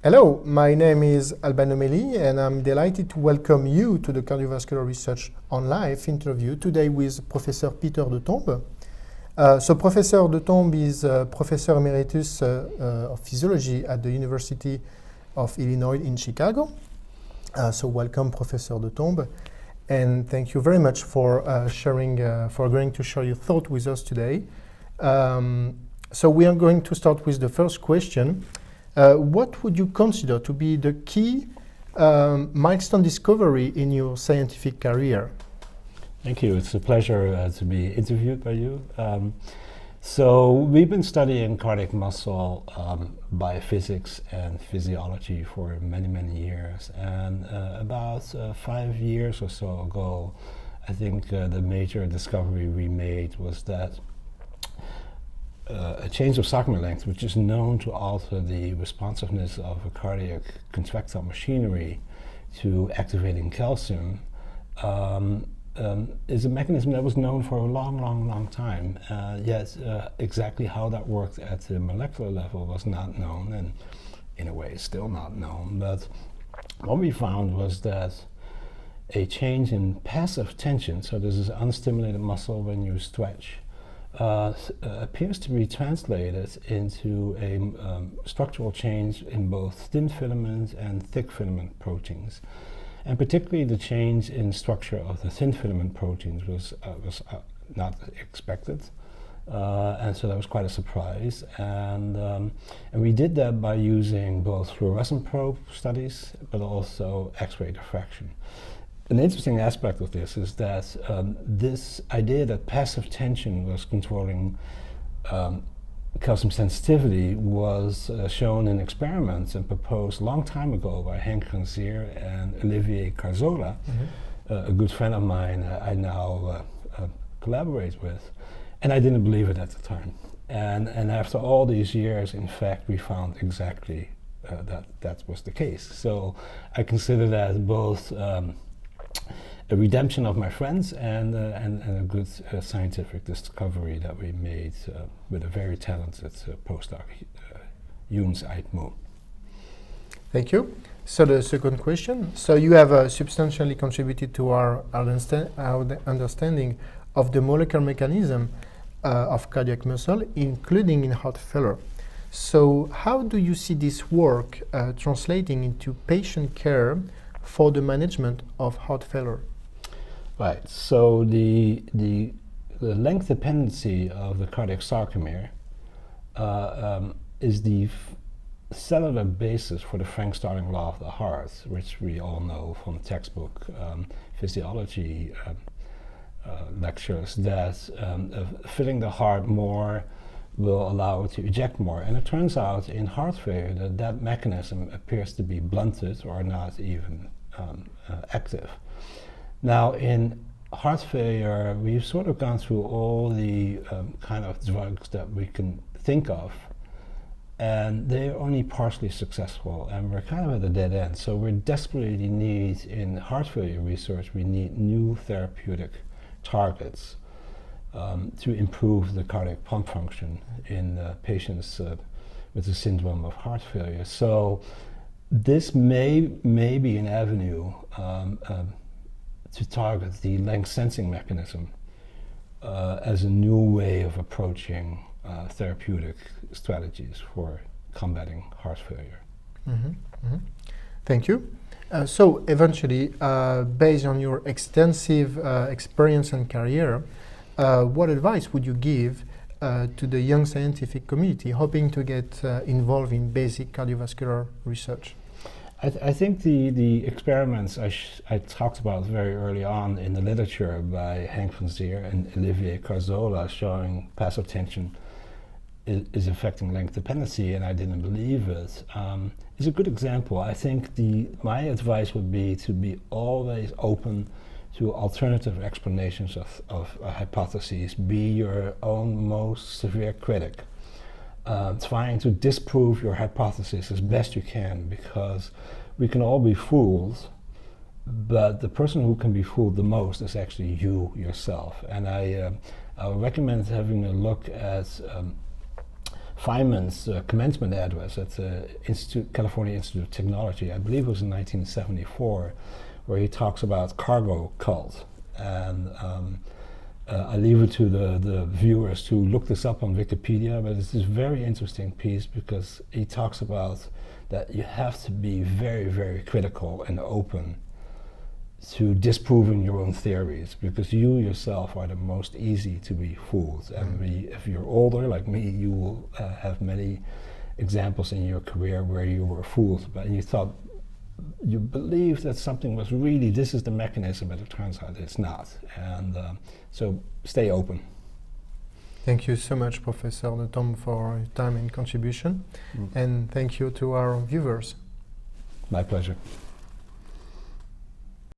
Hello, my name is Albano Meli, and I'm delighted to welcome you to the Cardiovascular Research Onlife interview today with Professor Peter de Tombe. Professor de Tombe is Professor Emeritus of Physiology at the University of Illinois in Chicago. Welcome, Professor de Tombe, and thank you very much for agreeing to share your thought with us today. We are going to start with the first question. What would you consider to be the key milestone discovery in your scientific career? Thank you. It's a pleasure to be interviewed by you. We've been studying cardiac muscle biophysics and physiology for many, many years. And about 5 years or so ago, I think the major discovery we made was that a change of sarcomere length, which is known to alter the responsiveness of a cardiac contractile machinery to activating calcium, is a mechanism that was known for a long time. Yet exactly how that worked at the molecular level was not known, and in a way still not known. But what we found was that a change in passive tension, so this is unstimulated muscle when you stretch, appears to be translated into a structural change in both thin filament and thick filament proteins. And particularly the change in structure of the thin filament proteins was not expected. And so that was quite a surprise. And we did that by using both fluorescent probe studies, but also X-ray diffraction. An interesting aspect of this is that this idea that passive tension was controlling calcium sensitivity was shown in experiments and proposed a long time ago by Henk Ganzier and Olivier Carzola, a good friend of mine I now collaborate with. And I didn't believe it at the time. And after all these years, in fact, we found exactly that was the case. So I consider that both a redemption of my friends and a good scientific discovery that we made with a very talented postdoc, Jens Eidmo. Thank you. So the second question. So you have substantially contributed to our understanding of the molecular mechanism of cardiac muscle, including in heart failure. So how do you see this work translating into patient care for the management of heart failure? Right. So the length dependency of the cardiac sarcomere is the cellular basis for the Frank-Starling law of the heart, which we all know from textbook physiology lectures, that filling the heart more will allow it to eject more. And it turns out in heart failure that mechanism appears to be blunted or not even active. Now, in heart failure, we've sort of gone through all the kind of drugs that we can think of, and they're only partially successful, and we're kind of at a dead end. So we desperately need, in heart failure research, we need new therapeutic targets to improve the cardiac pump function in patients with the syndrome of heart failure. So this may be an avenue to target the length sensing mechanism as a new way of approaching therapeutic strategies for combating heart failure. Thank you. So eventually, based on your extensive experience and career, what advice would you give to the young scientific community hoping to get involved in basic cardiovascular research? I think the experiments I talked about very early on in the literature by Henk Ganzier and Olivier Carzola showing passive tension is affecting length dependency, and I didn't believe it, is a good example. I think my advice would be to be always open to alternative explanations of hypotheses. Be your own most severe critic. Trying to disprove your hypothesis as best you can, because we can all be fooled, but the person who can be fooled the most is actually you yourself. And I would recommend having a look at Feynman's commencement address at the California Institute of Technology, I believe it was in 1974, where he talks about cargo cult. And I leave it to the viewers to look this up on Wikipedia, but it's this very interesting piece because he talks about that you have to be very, very critical and open to disproving your own theories, because you yourself are the most easy to be fooled. And if you're older, like me, you will have many examples in your career where you were fooled, but you thought, you believed that something was really, this is the mechanism, but it turns out it's not. And so stay open. Thank you so much, Professor de Tombe, for your time and contribution. And thank you to our viewers. My pleasure.